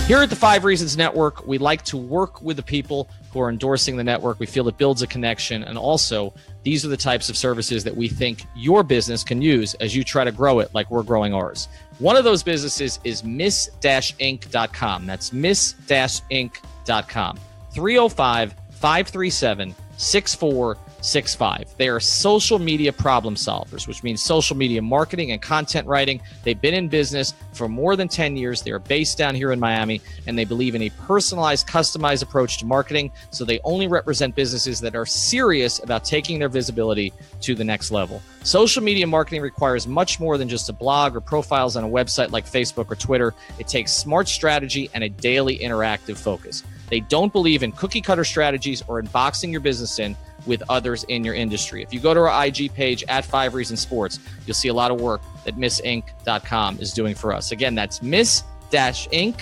Here at the 5 Reasons Network, we like to work with the people who are endorsing the network. We feel it builds a connection. And also, these are the types of services that we think your business can use as you try to grow it like we're growing ours. One of those businesses is miss-inc.com. That's miss-inc.com. 305-537-6465. They are social media problem solvers, which means social media marketing and content writing. They've been in business for more than 10 years. They are based down here in Miami, and they believe in a personalized, customized approach to marketing. So they only represent businesses that are serious about taking their visibility to the next level. Social media marketing requires much more than just a blog or profiles on a website like Facebook or Twitter. It takes smart strategy and a daily interactive focus. They don't believe in cookie cutter strategies or in boxing your business in with others in your industry. If you go to our IG page at 5 Reasons Sports, you'll see a lot of work that missinc.com is doing for us. Again, that's miss-inc.com,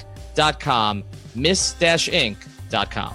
miss-inc.com.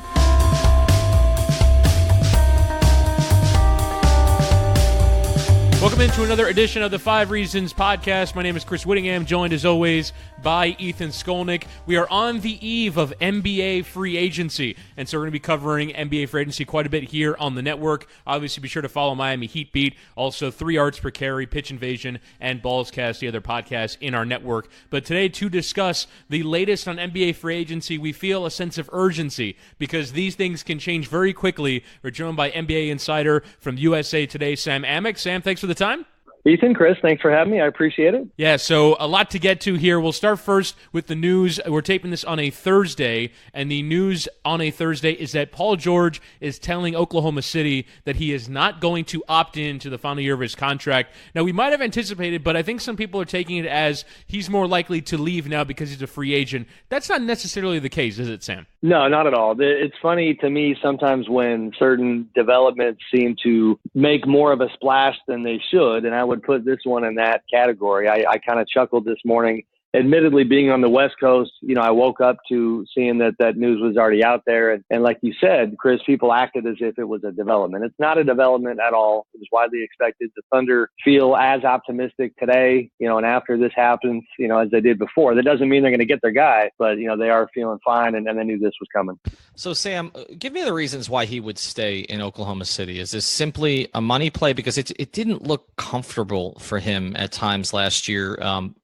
Welcome into another edition of the 5 Reasons podcast. My name is Chris Whittingham, joined as always by Ethan Skolnick. We are on the eve of NBA free agency, and so we're going to be covering NBA free agency quite a bit here on the network. Obviously, be sure to follow Miami Heat Beat, also 3 Yards Per Carry, Pitch Invasion, and Ballscast, the other podcasts in our network. But today, to discuss the latest on NBA free agency, we feel a sense of urgency because these things can change very quickly. We're joined by NBA insider from USA Today, Sam Amick. Sam, thanks for the time. Ethan, Chris, thanks for having me. I appreciate it. Yeah, so a lot to get to here. We'll start first with the news. We're taping this on a Thursday, and the news on a Thursday is that Paul George is telling Oklahoma City that he is not going to opt in to the final year of his contract. Now, we might have anticipated, but I think some people are taking it as he's more likely to leave now because he's a free agent. That's not necessarily the case, is it, Sam? No, not at all. It's funny to me sometimes when certain developments seem to make more of a splash than they should, and I would put this one in that category. I kind of chuckled this morning. Admittedly, being on the West Coast, I woke up to seeing that news was already out there. And like you said, Chris, people acted as if it was a development. It's not a development at all. It was widely expected. The Thunder feel as optimistic today, and after this happens, as they did before. That doesn't mean they're going to get their guy, but, they are feeling fine, and they knew this was coming. So, Sam, give me the reasons why he would stay in Oklahoma City. Is this simply a money play? Because it didn't look comfortable for him at times last year,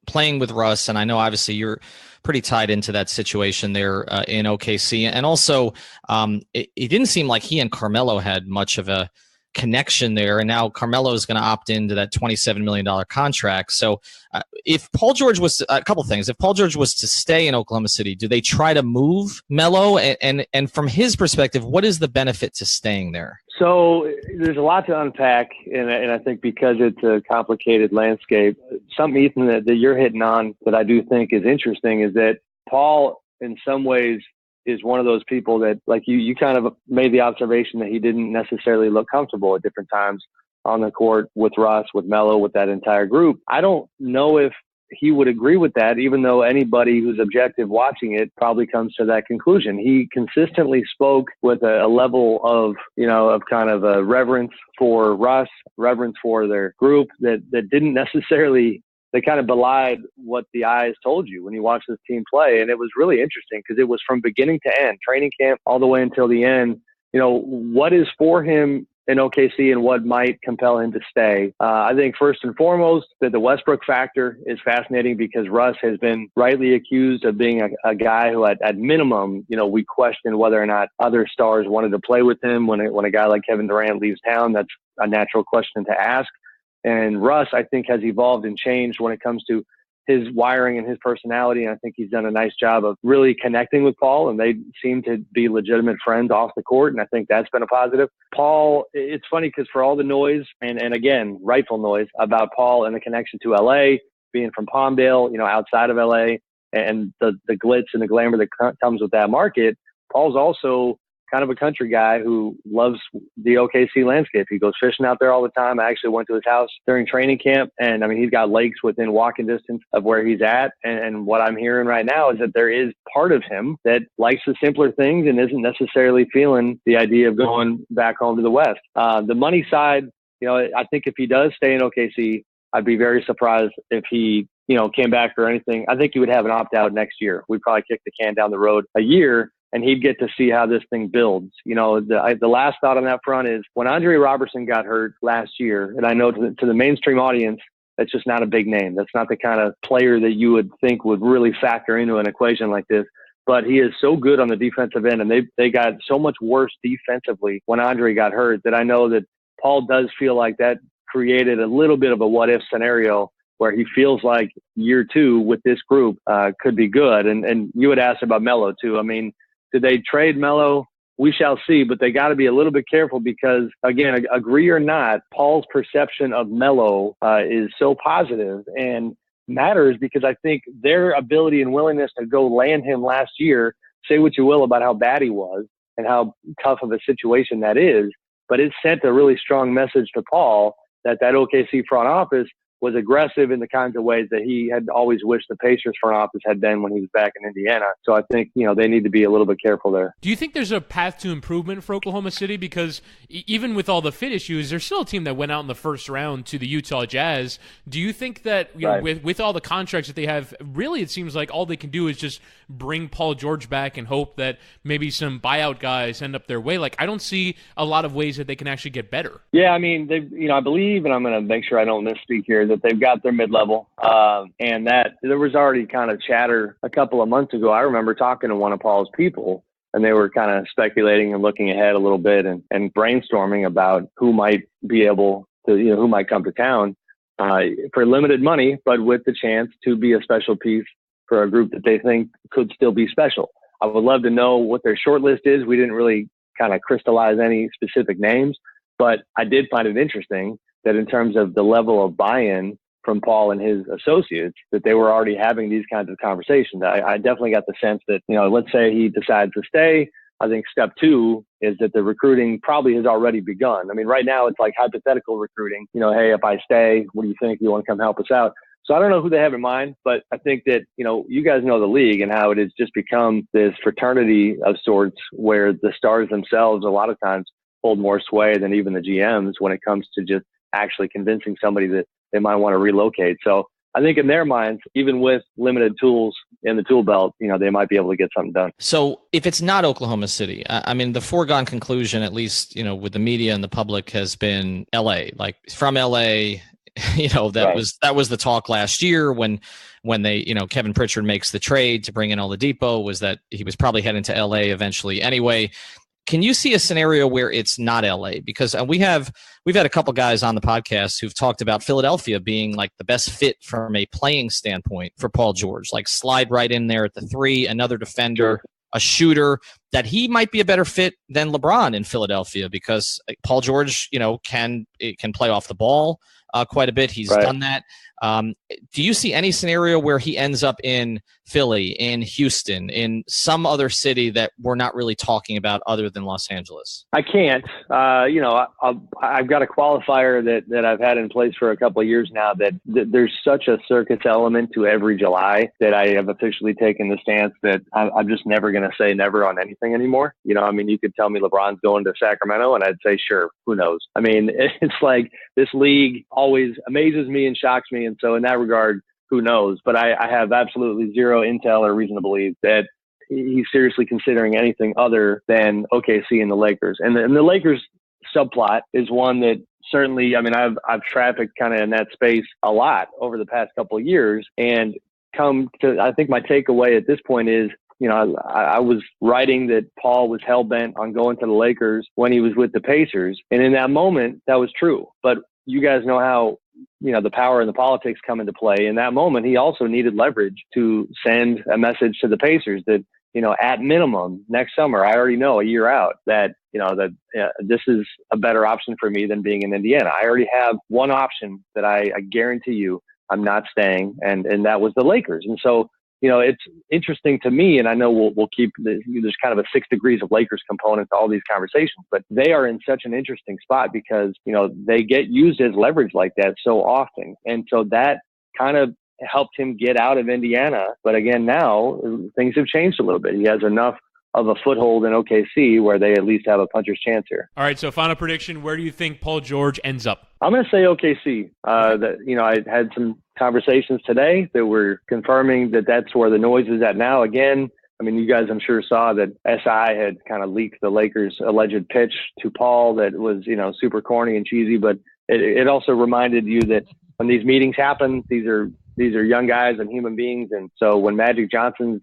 playing with Russ, and I know obviously you're pretty tied into that situation there in OKC. And also, it didn't seem like he and Carmelo had much of a connection there. And now Carmelo is going to opt into that $27 million contract. So if Paul George was a couple things, if Paul George was to stay in Oklahoma City, do they try to move Melo? And from his perspective, what is the benefit to staying there? So there's a lot to unpack, and I think because it's a complicated landscape, something, Ethan, that you're hitting on that I do think is interesting is that Paul, in some ways, is one of those people that, like you kind of made the observation that he didn't necessarily look comfortable at different times on the court with Russ, with Melo, with that entire group. I don't know if he would agree with that, even though anybody who's objective watching it probably comes to that conclusion. He consistently spoke with a level of, of kind of a reverence for Russ, reverence for their group that didn't necessarily, they kind of belied what the eyes told you when you watch this team play. And it was really interesting because it was from beginning to end, training camp all the way until the end, what is for him in OKC and what might compel him to stay. I think first and foremost that the Westbrook factor is fascinating because Russ has been rightly accused of being a guy who at minimum, we question whether or not other stars wanted to play with him when a guy like Kevin Durant leaves town. That's a natural question to ask. And Russ, I think, has evolved and changed when it comes to his wiring and his personality. And I think he's done a nice job of really connecting with Paul, and they seem to be legitimate friends off the court. And I think that's been a positive. Paul, it's funny because for all the noise and again, rightful noise about Paul and the connection to LA, being from Palmdale, outside of LA, and the glitz and the glamour that comes with that market, Paul's also kind of a country guy who loves the OKC landscape. He goes fishing out there all the time. I actually went to his house during training camp, and he's got lakes within walking distance of where he's at. And what I'm hearing right now is that there is part of him that likes the simpler things and isn't necessarily feeling the idea of going back home to the West. The money side, I think if he does stay in OKC, I'd be very surprised if he came back or anything, I think he would have an opt-out next year. We'd probably kick the can down the road a year, and he'd get to see how this thing builds. The last thought on that front is when Andre Robertson got hurt last year, and I know to the mainstream audience, that's just not a big name. That's not the kind of player that you would think would really factor into an equation like this. But he is so good on the defensive end, and they got so much worse defensively when Andre got hurt that I know that Paul does feel like that created a little bit of a what-if scenario where he feels like year two with this group could be good. And you had asked about Melo, too. I mean, did they trade Melo? We shall see, but they got to be a little bit careful because, again, agree or not, Paul's perception of Melo is so positive and matters because I think their ability and willingness to go land him last year, say what you will about how bad he was and how tough of a situation that is, but it sent a really strong message to Paul that OKC front office was aggressive in the kinds of ways that he had always wished the Pacers front office had been when he was back in Indiana. So I think, they need to be a little bit careful there. Do you think there's a path to improvement for Oklahoma City? Because even with all the fit issues, there's still a team that went out in the first round to the Utah Jazz. Do you think that with all the contracts that they have, really it seems like all they can do is just bring Paul George back and hope that maybe some buyout guys end up their way? Like, I don't see a lot of ways that they can actually get better. Yeah, I mean, I believe, and I'm going to make sure I don't misspeak here, that they've got their mid-level, and that there was already kind of chatter a couple of months ago. I remember talking to one of Paul's people, and they were kind of speculating and looking ahead a little bit and brainstorming about who might be able to, who might come to town for limited money, but with the chance to be a special piece for a group that they think could still be special. I would love to know what their short list is. We didn't really kind of crystallize any specific names, but I did find it interesting that in terms of the level of buy-in from Paul and his associates, that they were already having these kinds of conversations. I definitely got the sense that, let's say he decides to stay. I think step two is that the recruiting probably has already begun. I mean, right now it's like hypothetical recruiting. Hey, if I stay, what do you think? You want to come help us out? So I don't know who they have in mind, but I think that, you guys know the league and how it has just become this fraternity of sorts where the stars themselves a lot of times hold more sway than even the GMs when it comes to just actually convincing somebody that they might want to relocate. So I think in their minds, even with limited tools in the tool belt, they might be able to get something done. So if it's not Oklahoma City, I mean, the foregone conclusion, at least, with the media and the public, has been LA. Like from LA, that was the talk last year when they, Kevin Pritchard makes the trade to bring in Oladipo, was that he was probably heading to LA eventually anyway. Can you see a scenario where it's not LA? Because we've had a couple guys on the podcast who've talked about Philadelphia being like the best fit from a playing standpoint for Paul George, like slide right in there at the three, another defender, a shooter, that he might be a better fit than LeBron in Philadelphia because Paul George, can play off the ball quite a bit. He's done that. Do you see any scenario where he ends up in Philly, in Houston, in some other city that we're not really talking about other than Los Angeles? I can't. I've got a qualifier that I've had in place for a couple of years now that there's such a circus element to every July that I have officially taken the stance that I'm just never going to say never on anything anymore. You could tell me LeBron's going to Sacramento and I'd say, sure, who knows? I mean, it's like this league always amazes me and shocks me. And so in that regard, who knows? But I have absolutely zero intel or reason to believe that he's seriously considering anything other than OKC and the Lakers. And the Lakers subplot is one that certainly, I mean, I've trafficked kind of in that space a lot over the past couple of years, and I think my takeaway at this point is, I was writing that Paul was hell-bent on going to the Lakers when he was with the Pacers. And in that moment, that was true. But you guys know how, the power and the politics come into play. In that moment, he also needed leverage to send a message to the Pacers that, at minimum next summer, I already know a year out that, this is a better option for me than being in Indiana. I already have one option that I guarantee you I'm not staying. And that was the Lakers. And so, it's interesting to me, and I know we'll keep there's kind of a 6 degrees of Lakers component to all these conversations, but they are in such an interesting spot because, they get used as leverage like that so often. And so that kind of helped him get out of Indiana. But again, now things have changed a little bit. He has enough of a foothold in OKC where they at least have a puncher's chance here. All right, so final prediction, where do you think Paul George ends up? I'm going to say OKC. I had some conversations today that were confirming that that's where the noise is at now. Again, I mean, you guys, I'm sure, saw that SI had kind of leaked the Lakers' alleged pitch to Paul that was, super corny and cheesy. But it also reminded you that when these meetings happen, these are young guys and human beings. And so when Magic Johnson's,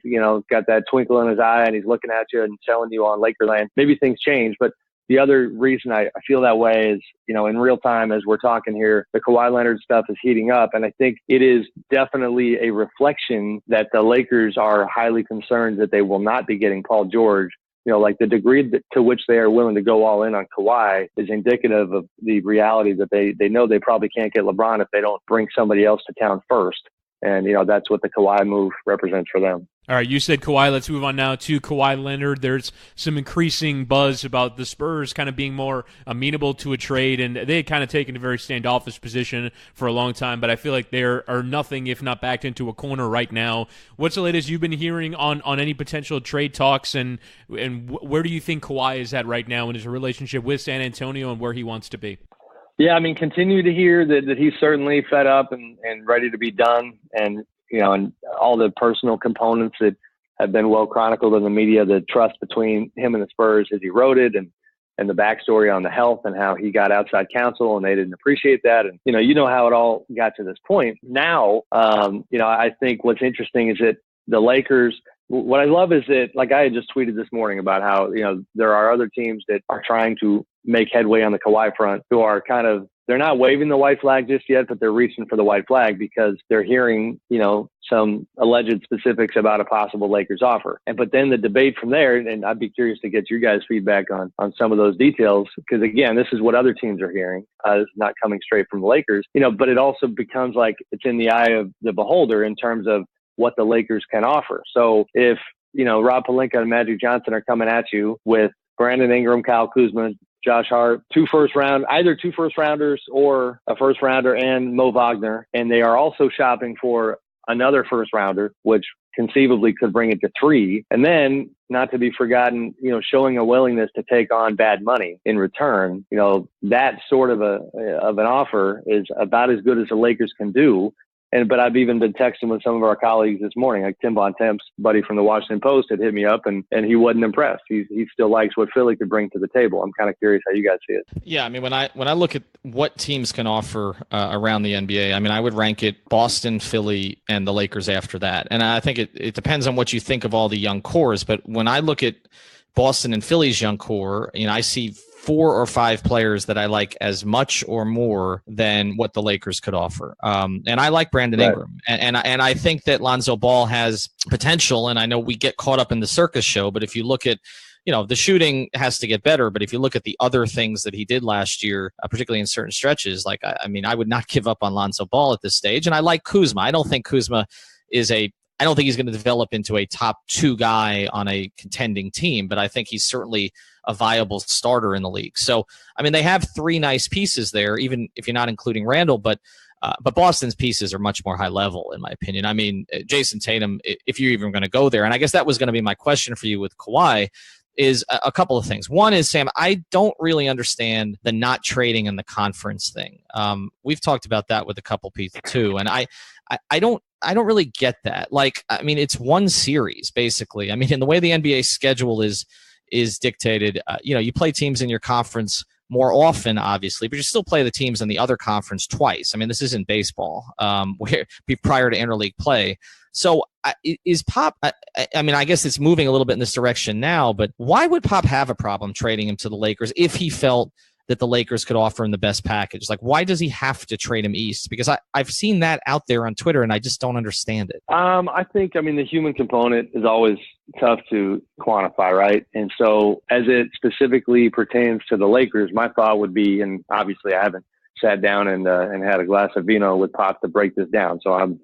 got that twinkle in his eye and he's looking at you and telling you on Lakerland, maybe things change. But the other reason I feel that way is, in real time, as we're talking here, the Kawhi Leonard stuff is heating up. And I think it is definitely a reflection that the Lakers are highly concerned that they will not be getting Paul George. Like the degree to which they are willing to go all in on Kawhi is indicative of the reality that they know they probably can't get LeBron if they don't bring somebody else to town first. And, that's what the Kawhi move represents for them. All right, you said Kawhi. Let's move on now to Kawhi Leonard. There's some increasing buzz about the Spurs kind of being more amenable to a trade, and they had kind of taken a very standoffish position for a long time, but I feel like they are nothing if not backed into a corner right now. What's the latest you've been hearing on any potential trade talks, and where do you think Kawhi is at right now in his relationship with San Antonio and where he wants to be? Yeah, I mean, continue to hear that he's certainly fed up and ready to be done, and and all the personal components that have been well chronicled in the media, the trust between him and the Spurs has eroded, and the backstory on the health and how he got outside counsel and they didn't appreciate that. And, how it all got to this point. Now, I think what's interesting is that the Lakers, what I love is that, like I had just tweeted this morning about how, there are other teams that are trying to make headway on the Kawhi front who are they're not waving the white flag just yet, but they're reaching for the white flag because they're hearing, some alleged specifics about a possible Lakers offer. But then the debate from there, and I'd be curious to get your guys' feedback on some of those details, because again, this is what other teams are hearing. It's not coming straight from the Lakers, but it also becomes like it's in the eye of the beholder in terms of what the Lakers can offer. So if, Rob Pelinka and Magic Johnson are coming at you with Brandon Ingram, Kyle Kuzma, Josh Hart, either two first rounders or a first rounder and Mo Wagner. And they are also shopping for another first rounder, which conceivably could bring it to 3. And then, not to be forgotten, showing a willingness to take on bad money in return. That sort of an offer is about as good as the Lakers can do. But I've even been texting with some of our colleagues this morning, like Tim Von Temp's buddy from the Washington Post had hit me up, and he wasn't impressed. He still likes what Philly could bring to the table. I'm kind of curious how you guys see it. Yeah, I mean, when I look at what teams can offer around the NBA, I mean, I would rank it Boston, Philly, and the Lakers after that. And I think it depends on what you think of all the young cores. But when I look at Boston and Philly's young core, I see 4 or 5 players that I like as much or more than what the Lakers could offer. And I like Brandon Ingram. And I think that Lonzo Ball has potential. And I know we get caught up in the circus show, but if you look at, the shooting has to get better. But if you look at the other things that he did last year, particularly in certain stretches, like, I would not give up on Lonzo Ball at this stage. And I like Kuzma. I don't think Kuzma is I don't think he's going to develop into a top 2 guy on a contending team, but I think he's certainly a viable starter in the league. So, they have 3 nice pieces there, even if you're not including Randall, but Boston's pieces are much more high level, in my opinion. Jason Tatum, if you're even going to go there, and I guess that was going to be my question for you with Kawhi, is a couple of things. One is, Sam, I don't really understand the not trading in the conference thing. We've talked about that with a couple people too, and I don't really get that. It's one series basically. In the way the NBA schedule is dictated, you play teams in your conference more often, obviously, but you still play the teams in the other conference twice. This isn't baseball, where prior to interleague play. So is Pop, I guess it's moving a little bit in this direction now, but why would Pop have a problem trading him to the Lakers if he felt that the Lakers could offer him the best package? Why does he have to trade him east? Because I've seen that out there on Twitter, and I just don't understand it. I think, the human component is always tough to quantify, right? And so as it specifically pertains to the Lakers, my thought would be, and obviously I haven't sat down and had a glass of vino with Pop to break this down, so I'm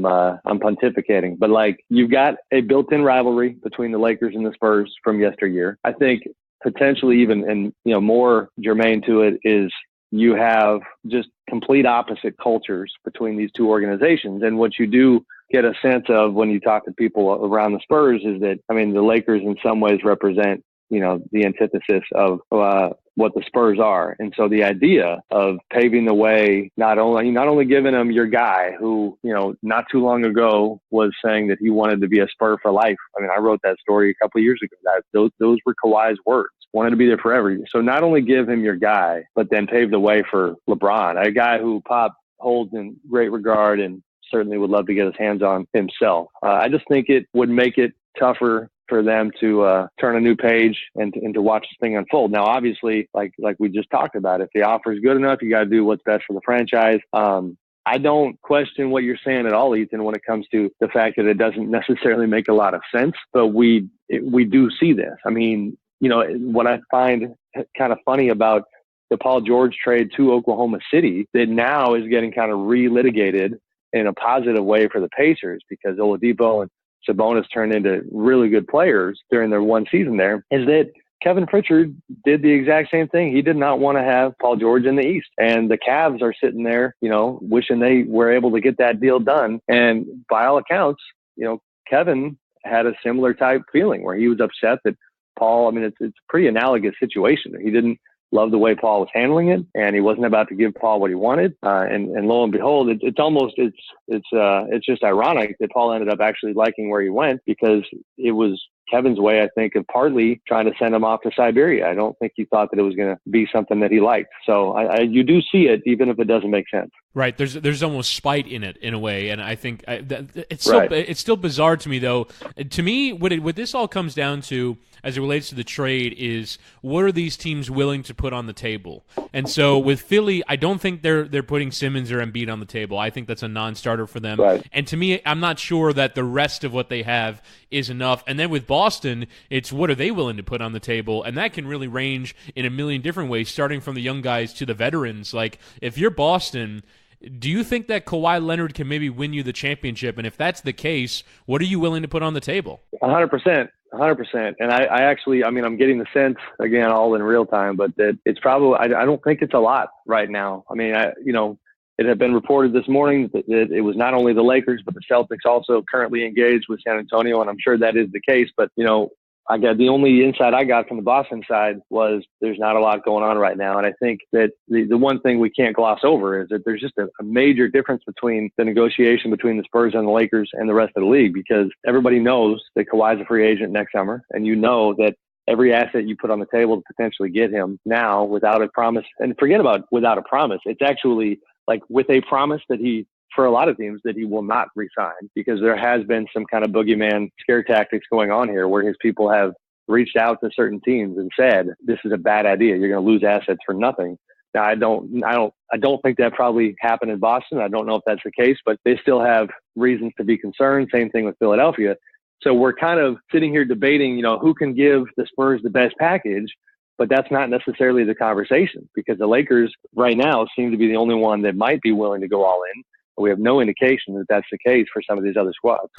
pontificating, but you've got a built-in rivalry between the Lakers and the Spurs from yesteryear. I think potentially even, and more germane to it, is you have just complete opposite cultures between these two organizations. And what you do get a sense of when you talk to people around the Spurs is that, I mean, the Lakers in some ways represent, the antithesis of what the Spurs are. And so the idea of paving the way, not only giving them your guy who, not too long ago was saying that he wanted to be a Spur for life. I mean, I wrote that story a couple of years ago. Those were Kawhi's words. Wanted to be there forever. So not only give him your guy, but then pave the way for LeBron, a guy who Pop holds in great regard and certainly would love to get his hands on himself. I just think it would make it tougher for them to turn a new page and to watch this thing unfold. Now, obviously, like we just talked about, if the offer is good enough, you got to do what's best for the franchise. I don't question what you're saying at all, Ethan, when it comes to the fact that it doesn't necessarily make a lot of sense, but we do see this. I mean, what I find kind of funny about the Paul George trade to Oklahoma City that now is getting kind of re-litigated in a positive way for the Pacers because Oladipo and Sabonis turned into really good players during their one season there, is that Kevin Pritchard did the exact same thing. He did not want to have Paul George in the East. And the Cavs are sitting there, wishing they were able to get that deal done. And by all accounts, Kevin had a similar type feeling where he was upset that Paul, I mean, it's a pretty analogous situation. He didn't love the way Paul was handling it, and he wasn't about to give Paul what he wanted. And lo and behold, it's just ironic that Paul ended up actually liking where he went because it was Kevin's way, I think, of partly trying to send him off to Siberia. I don't think he thought that it was going to be something that he liked. So you do see it, even if it doesn't make sense. Right. There's almost spite in it, in a way, and I think it's still bizarre to me, though. To me, what this all comes down to, as it relates to the trade, is what are these teams willing to put on the table? And so with Philly, I don't think they're putting Simmons or Embiid on the table. I think that's a non-starter for them. Right. And to me, I'm not sure that the rest of what they have is enough. And then with Boston, it's what are they willing to put on the table? And that can really range in a million different ways, starting from the young guys to the veterans. Like, if you're Boston, do you think that Kawhi Leonard can maybe win you the championship? And if that's the case, what are you willing to put on the table? 100%. 100%. And I actually, I mean, I'm getting the sense, again, all in real time, but that it's probably, I don't think it's a lot right now. I mean, it had been reported this morning that it was not only the Lakers, but the Celtics also currently engaged with San Antonio. And I'm sure that is the case. But, the only insight I got from the Boston side was there's not a lot going on right now. And I think that the one thing we can't gloss over is that there's just a major difference between the negotiation between the Spurs and the Lakers and the rest of the league, because everybody knows that Kawhi's a free agent next summer. And that every asset you put on the table to potentially get him now without a promise, and forget about without a promise, it's actually like with a promise that for a lot of teams, that he will not resign, because there has been some kind of boogeyman scare tactics going on here where his people have reached out to certain teams and said, this is a bad idea. You're going to lose assets for nothing. Now, I don't think that probably happened in Boston. I don't know if that's the case, but they still have reasons to be concerned. Same thing with Philadelphia. So we're kind of sitting here debating, who can give the Spurs the best package, but that's not necessarily the conversation, because the Lakers right now seem to be the only one that might be willing to go all in. We have no indication that that's the case for some of these other squads.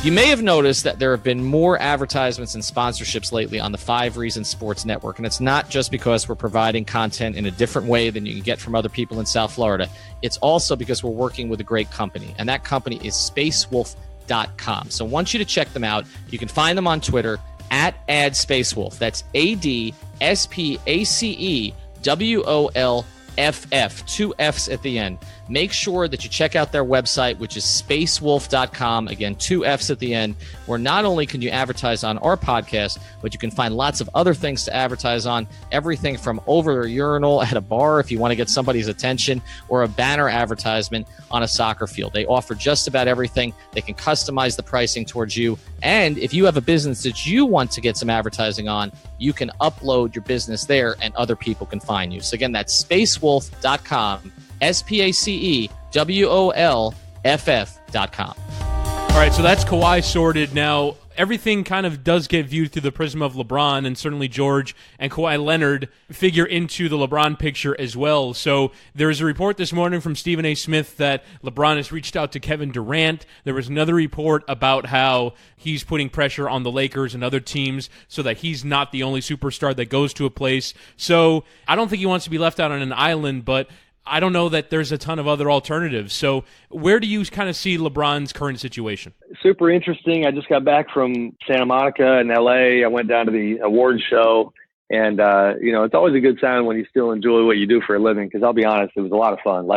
You may have noticed that there have been more advertisements and sponsorships lately on the 5 Reasons Sports Network, and it's not just because we're providing content in a different way than you can get from other people in South Florida. It's also because we're working with a great company, and that company is SpaceWolff.com. So I want you to check them out. You can find them on Twitter at @SpaceWolff. That's ADSPACEWOLFF, 2 F's at the end. Make sure that you check out their website, which is SpaceWolff.com. Again, 2 F's at the end, where not only can you advertise on our podcast, but you can find lots of other things to advertise on. Everything from over a urinal at a bar if you want to get somebody's attention, or a banner advertisement on a soccer field. They offer just about everything. They can customize the pricing towards you. And if you have a business that you want to get some advertising on, you can upload your business there and other people can find you. So again, that's SpaceWolff.com. SpaceWolff.com. All right, so that's Kawhi sorted. Now, everything kind of does get viewed through the prism of LeBron, and certainly George and Kawhi Leonard figure into the LeBron picture as well. So there is a report this morning from Stephen A. Smith that LeBron has reached out to Kevin Durant. There was another report about how he's putting pressure on the Lakers and other teams so that he's not the only superstar that goes to a place. So I don't think he wants to be left out on an island, but I don't know that there's a ton of other alternatives. So where do you kind of see LeBron's current situation? Super interesting. I just got back from Santa Monica and LA. I went down to the awards show. And, it's always a good sign when you still enjoy what you do for a living, because I'll be honest, it was a lot of fun.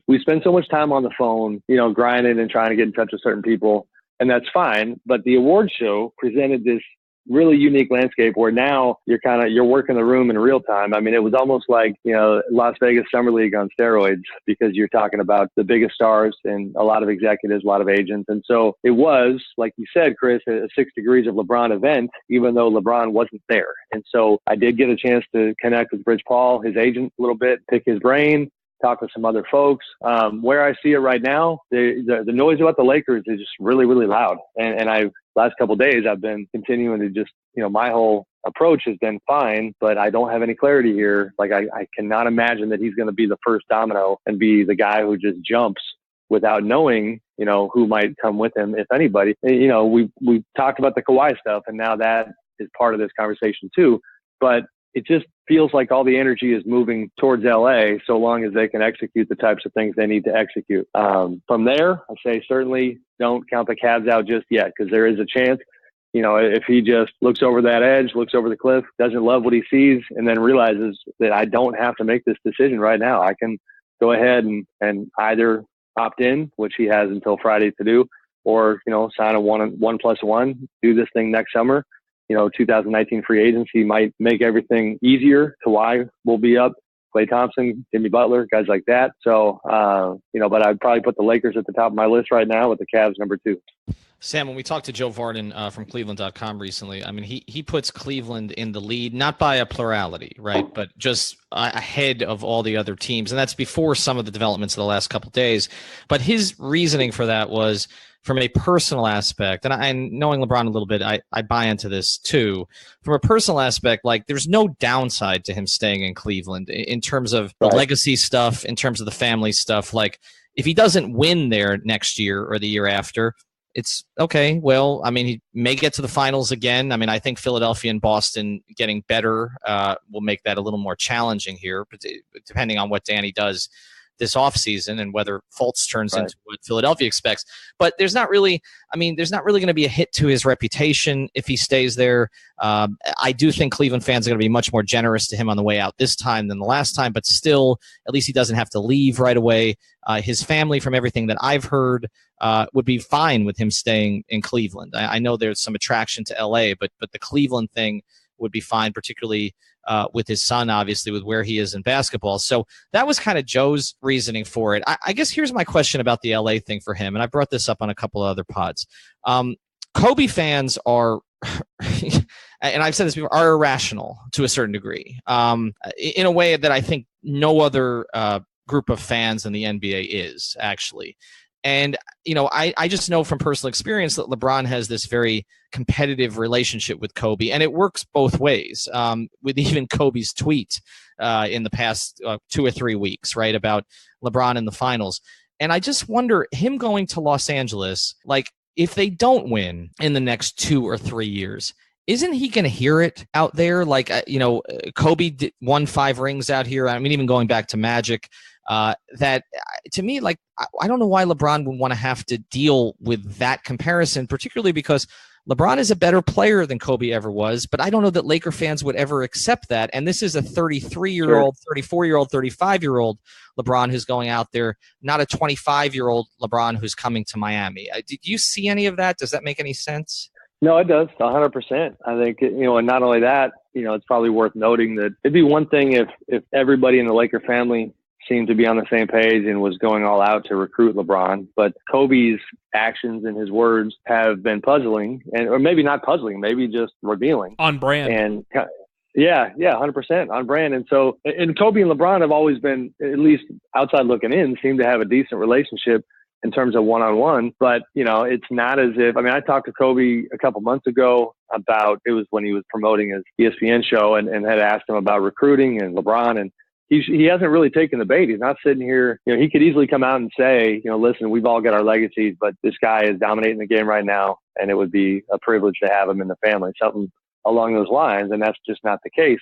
We spend so much time on the phone, grinding and trying to get in touch with certain people, and that's fine. But the awards show presented this really unique landscape where now you're working the room in real time. I mean, it was almost like, Las Vegas Summer League on steroids, because you're talking about the biggest stars and a lot of executives, a lot of agents. And so it was, like you said, Chris, a 6 Degrees of LeBron event, even though LeBron wasn't there. And so I did get a chance to connect with Rich Paul, his agent, a little bit, pick his brain, talk with some other folks. Where I see it right now, the noise about the Lakers is just really, really loud. And last couple of days, I've been continuing to just, my whole approach has been fine, but I don't have any clarity here. Like I cannot imagine that he's going to be the first domino and be the guy who just jumps without knowing, who might come with him, if anybody. We talked about the Kawhi stuff, and now that is part of this conversation too. But it just feels like all the energy is moving towards LA, so long as they can execute the types of things they need to execute. From there, I say certainly don't count the Cavs out just yet, because there is a chance, if he just looks over that edge, looks over the cliff, doesn't love what he sees, and then realizes that I don't have to make this decision right now. I can go ahead and either opt in, which he has until Friday to do, or, sign a 1+1, do this thing next summer. 2019 free agency might make everything easier. Kawhi will be up, Klay Thompson, Jimmy Butler, guys like that. So, but I'd probably put the Lakers at the top of my list right now, with the Cavs number 2. Sam, when we talked to Joe Varden from Cleveland.com recently, I mean, he puts Cleveland in the lead, not by a plurality, right, but just ahead of all the other teams. And that's before some of the developments of the last couple of days. But his reasoning for that was from a personal aspect. And knowing LeBron a little bit, I buy into this too. From a personal aspect, like there's no downside to him staying in Cleveland in terms of the legacy stuff, in terms of the family stuff. Like if he doesn't win there next year or the year after, it's okay. Well, I mean, he may get to the finals again. I mean, I think Philadelphia and Boston getting better will make that a little more challenging here, depending on what Danny does this offseason and whether Fultz turns into what Philadelphia expects. But there's not really going to be a hit to his reputation if he stays there. I do think Cleveland fans are going to be much more generous to him on the way out this time than the last time, but still, at least he doesn't have to leave right away. His family, from everything that I've heard, would be fine with him staying in Cleveland. I know there's some attraction to LA, but the Cleveland thing would be fine, particularly with his son, obviously, with where he is in basketball. So that was kind of Joe's reasoning for it. I guess here's my question about the LA thing for him, and I brought this up on a couple of other pods. Kobe fans are, and I've said this before, are irrational to a certain degree, in a way that I think no other group of fans in the NBA is, actually. And, I just know from personal experience that LeBron has this very competitive relationship with Kobe, and it works both ways, with even Kobe's tweet in the past 2 or 3 weeks, right, about LeBron in the finals. And I just wonder, him going to Los Angeles, like, if they don't win in the next 2 or 3 years, isn't he going to hear it out there? Like, Kobe won 5 rings out here. I mean, even going back to Magic, that to me, like, I don't know why LeBron would want to have to deal with that comparison, particularly because LeBron is a better player than Kobe ever was, but I don't know that Laker fans would ever accept that. And this is a 33-year-old, 34-year-old, 35-year-old LeBron who's going out there, not a 25-year-old LeBron who's coming to Miami. Did you see any of that? Does that make any sense? No, it does, 100%. I think, and not only that, it's probably worth noting that it'd be one thing if everybody in the Laker family seemed to be on the same page and was going all out to recruit LeBron. But Kobe's actions and his words have been puzzling, or maybe not puzzling, maybe just revealing. On brand. And yeah, 100% on brand. And so, and Kobe and LeBron have always been, at least outside looking in, seem to have a decent relationship in terms of one-on-one. But, it's not as if, I talked to Kobe a couple months ago about, it was when he was promoting his ESPN show, and had asked him about recruiting and LeBron, and he hasn't really taken the bait. He's not sitting here. He could easily come out and say, listen, we've all got our legacies, but this guy is dominating the game right now, and it would be a privilege to have him in the family, something along those lines. And that's just not the case.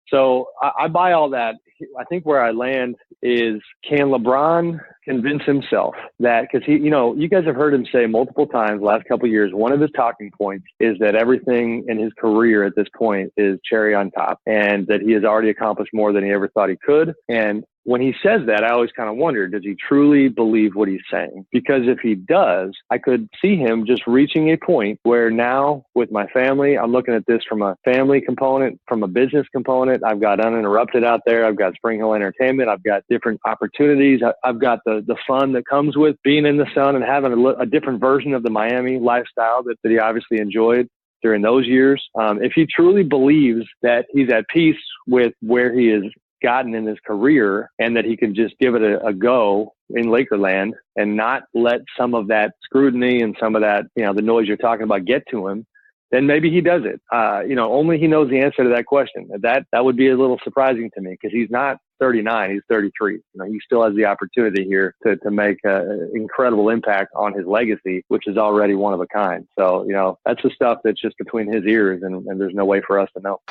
So I buy all that. I think where I land is, can LeBron convince himself that, because you guys have heard him say multiple times the last couple of years, one of his talking points is that everything in his career at this point is cherry on top, and that he has already accomplished more than he ever thought he could. And when he says that, I always kind of wonder, does he truly believe what he's saying? Because if he does, I could see him just reaching a point where now with my family, I'm looking at this from a family component, from a business component. I've got Uninterrupted out there. I've got Spring Hill Entertainment. I've got different opportunities. I've got the fun that comes with being in the sun and having a different version of the Miami lifestyle that he obviously enjoyed during those years. If he truly believes that he's at peace with where he is gotten in his career, and that he can just give it a go in Lakerland and not let some of that scrutiny and some of that, the noise you're talking about get to him, then maybe he does it. Only he knows the answer to that question. That would be a little surprising to me, because he's not 39, he's 33. He still has the opportunity here to make an incredible impact on his legacy, which is already one of a kind. So, that's the stuff that's just between his ears, and there's no way for us to know.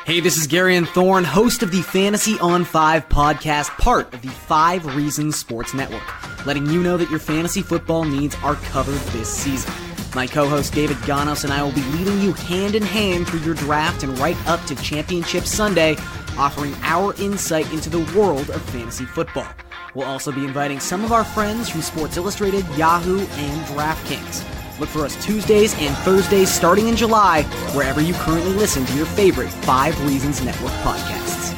Hey, this is Gary and Thorne, host of the Fantasy on 5 podcast, part of the 5 Reasons Sports Network, letting you know that your fantasy football needs are covered this season. My co-host David Ganos and I will be leading you hand in hand through your draft and right up to Championship Sunday, offering our insight into the world of fantasy football. We'll also be inviting some of our friends from Sports Illustrated, Yahoo, and DraftKings. Look for us Tuesdays and Thursdays starting in July, wherever you currently listen to your favorite 5 Reasons Network podcasts.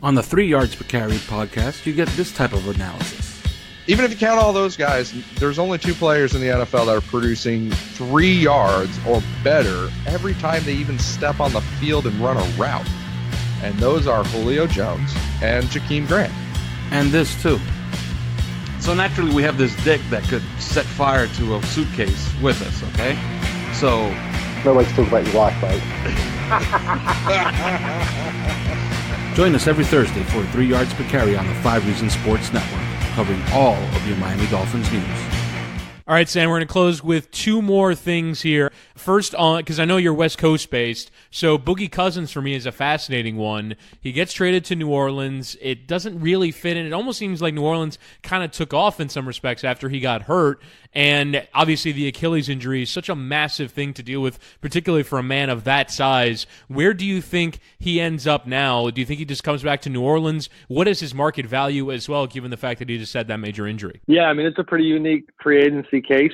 On the 3 Yards Per Carry podcast, you get this type of analysis. Even if you count all those guys, there's only 2 players in the NFL that are producing 3 yards or better every time they even step on the field and run a route. And those are Julio Jones and Jakeem Grant. And this too. So naturally, we have this dick that could set fire to a suitcase with us, okay? So... Nobody likes to talk about your wife, mate. Join us every Thursday for 3 Yards Per Carry on the 5 Reasons Sports Network, covering all of your Miami Dolphins news. All right, Sam, we're going to close with 2 more things here. First, on because I know you're West Coast based, so Boogie Cousins for me is a fascinating one. He gets traded to New Orleans. It doesn't really fit in. It almost seems like New Orleans kind of took off in some respects after he got hurt. And obviously the Achilles injury is such a massive thing to deal with, particularly for a man of that size. Where do you think he ends up now? Do you think he just comes back to New Orleans? What is his market value as well, given the fact that he just had that major injury? Yeah, I mean, it's a pretty unique free agency case.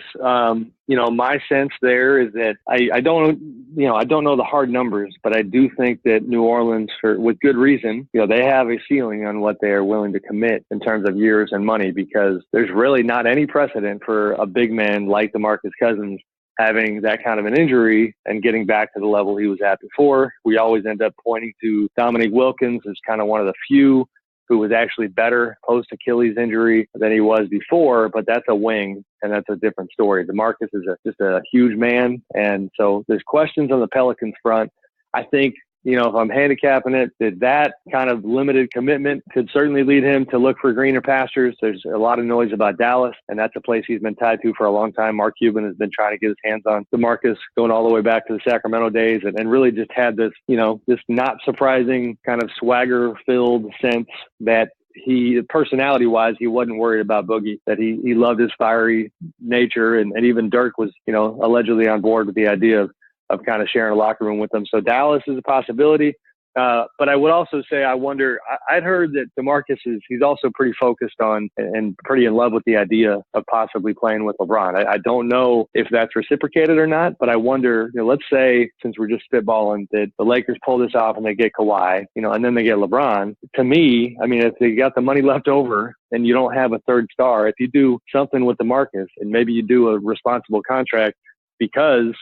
My sense there is that I don't know the hard numbers, but I do think that New Orleans, with good reason, they have a ceiling on what they are willing to commit in terms of years and money, because there's really not any precedent for a big man like DeMarcus Cousins having that kind of an injury and getting back to the level he was at before. We always end up pointing to Dominique Wilkins as kind of one of the few who was actually better post-Achilles injury than he was before, but that's a wing, and that's a different story. DeMarcus is just a huge man, and so there's questions on the Pelicans front. I think, if I'm handicapping it, that kind of limited commitment could certainly lead him to look for greener pastures. There's a lot of noise about Dallas, and that's a place he's been tied to for a long time. Mark Cuban has been trying to get his hands on DeMarcus going all the way back to the Sacramento days, and really just had this, this not surprising kind of swagger-filled sense that he, personality-wise, he wasn't worried about Boogie, that he loved his fiery nature, and even Dirk was, allegedly on board with the idea of kind of sharing a locker room with them. So Dallas is a possibility. But I would also say, I wonder, I'd heard that DeMarcus he's also pretty focused on and pretty in love with the idea of possibly playing with LeBron. I don't know if that's reciprocated or not, but I wonder, let's say, since we're just spitballing, that the Lakers pull this off and they get Kawhi, and then they get LeBron. To me, I mean, if they got the money left over and you don't have a third star, if you do something with DeMarcus and maybe you do a responsible contract because,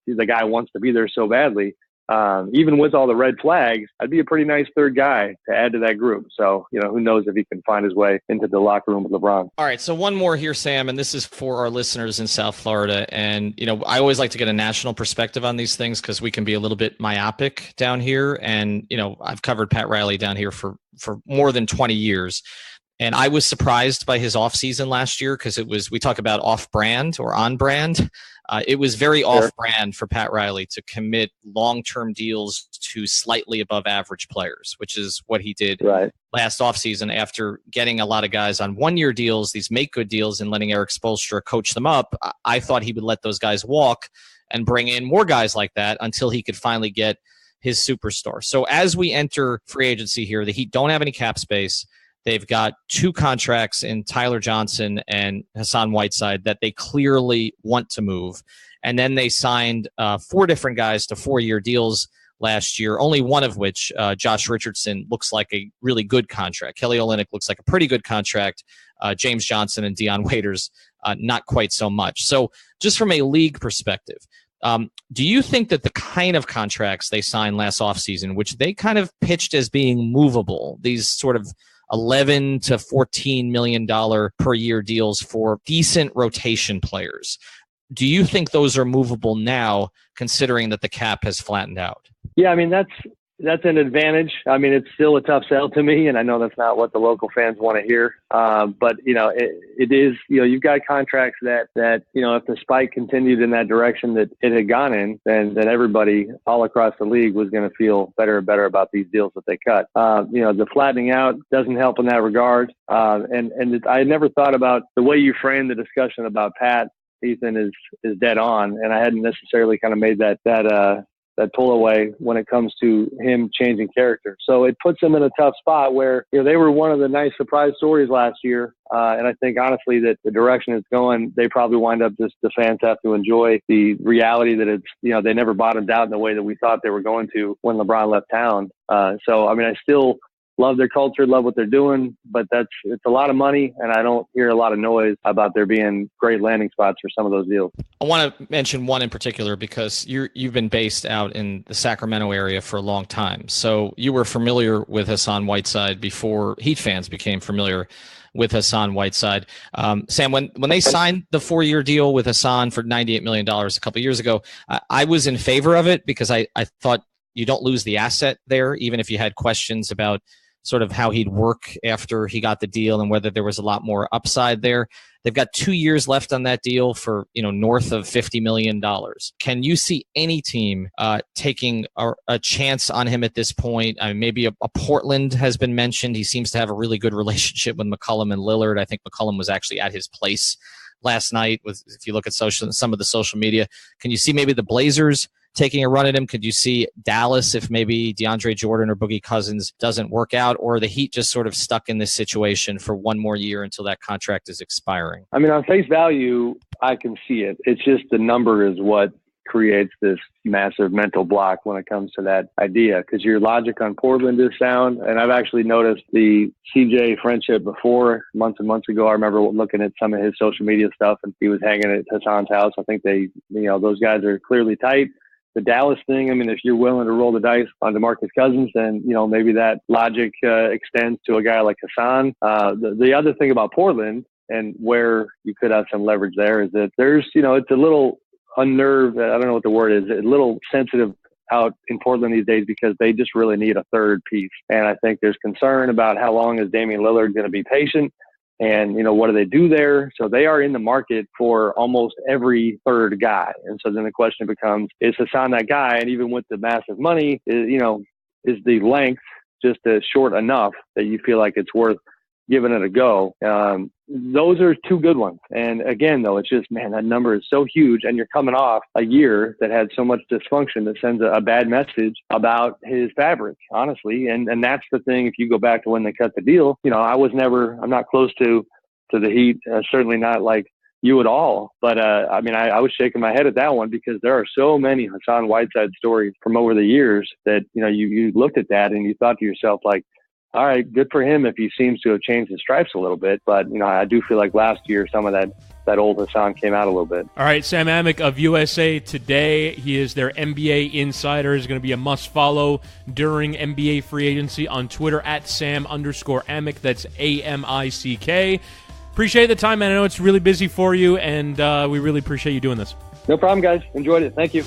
the guy wants to be there so badly, even with all the red flags, I'd be a pretty nice third guy to add to that group. So, who knows if he can find his way into the locker room with LeBron. All right. So one more here, Sam, and this is for our listeners in South Florida. And, I always like to get a national perspective on these things because we can be a little bit myopic down here. And, I've covered Pat Riley down here for more than 20 years. And I was surprised by his offseason last year because we talk about off-brand or on-brand. It was very off-brand for Pat Riley to commit long-term deals to slightly above average players, which is what he did last offseason after getting a lot of guys on one-year deals, these make-good deals, and letting Eric Spoelstra coach them up. I thought he would let those guys walk and bring in more guys like that until he could finally get his superstar. So as we enter free agency here, the Heat don't have any cap space. They've got 2 contracts in Tyler Johnson and Hassan Whiteside that they clearly want to move. And then they signed 4 different guys to 4-year deals last year, only one of which, Josh Richardson, looks like a really good contract. Kelly Olynyk looks like a pretty good contract. James Johnson and Dion Waiters, not quite so much. So just from a league perspective, do you think that the kind of contracts they signed last offseason, which they kind of pitched as being movable, these sort of $11 to $14 million per year deals for decent rotation players, do you think those are movable now, considering that the cap has flattened out? Yeah, I mean, that's an advantage. I mean, it's still a tough sell to me, and I know that's not what the local fans want to hear. But, it is, you've got contracts that, if the spike continued in that direction that it had gone in, then everybody all across the league was going to feel better and better about these deals that they cut. The flattening out doesn't help in that regard. I never thought about the way you framed the discussion about Pat, Ethan, is dead on. And I hadn't necessarily kind of made that pull away when it comes to him changing character. So it puts him in a tough spot where, they were one of the nice surprise stories last year. And I think honestly that the direction it's going, they probably wind up just the fans have to enjoy the reality that it's, they never bottomed out in the way that we thought they were going to when LeBron left town. So, I mean, I still love their culture, love what they're doing, but it's a lot of money, and I don't hear a lot of noise about there being great landing spots for some of those deals. I want to mention one in particular because you've been based out in the Sacramento area for a long time. So you were familiar with Hassan Whiteside before Heat fans became familiar with Hassan Whiteside. Sam, when they signed the 4-year deal with Hassan for $98 million a couple of years ago, I was in favor of it because I thought you don't lose the asset there, even if you had questions about sort of how he'd work after he got the deal and whether there was a lot more upside there. They've got 2 years left on that deal for, north of $50 million. Can you see any team taking a chance on him at this point? I mean, maybe a Portland has been mentioned. He seems to have a really good relationship with McCollum and Lillard. I think McCollum was actually at his place last night. If you look at some of the social media, can you see maybe the Blazers taking a run at him? Could you see Dallas if maybe DeAndre Jordan or Boogie Cousins doesn't work out, or the Heat just sort of stuck in this situation for one more year until that contract is expiring? I mean, on face value, I can see it. It's just the number is what creates this massive mental block when it comes to that idea, because your logic on Portland is sound. And I've actually noticed the CJ friendship before, months and months ago. I remember looking at some of his social media stuff, and he was hanging at Hassan's house. I think those guys are clearly tight. The Dallas thing, I mean, if you're willing to roll the dice on DeMarcus Cousins, then, maybe that logic extends to a guy like Hassan. The other thing about Portland and where you could have some leverage there is that there's, it's a little unnerved, I don't know what the word is, a little sensitive out in Portland these days because they just really need a third piece. And I think there's concern about how long is Damian Lillard going to be patient. And, what do they do there? So they are in the market for almost every third guy. And so then the question becomes, is Hassan that guy? And even with the massive money, is the length just short enough that you feel like it's worth giving it a go? Those are 2 good ones. And again, though, it's just, man, that number is so huge. And you're coming off a year that had so much dysfunction that sends a bad message about his fabric, honestly. And that's the thing. If you go back to when they cut the deal, I'm not close to the Heat, certainly not like you at all. But I was shaking my head at that one because there are so many Hassan Whiteside stories from over the years that, you looked at that and you thought to yourself, like, all right, good for him if he seems to have changed his stripes a little bit. But, I do feel like last year some of that old Hassan came out a little bit. All right, Sam Amick of USA Today. He is their NBA insider. Is going to be a must-follow during NBA free agency on Twitter at Sam_Amick. That's AMICK. Appreciate the time, man. I know it's really busy for you, and we really appreciate you doing this. No problem, guys. Enjoyed it. Thank you.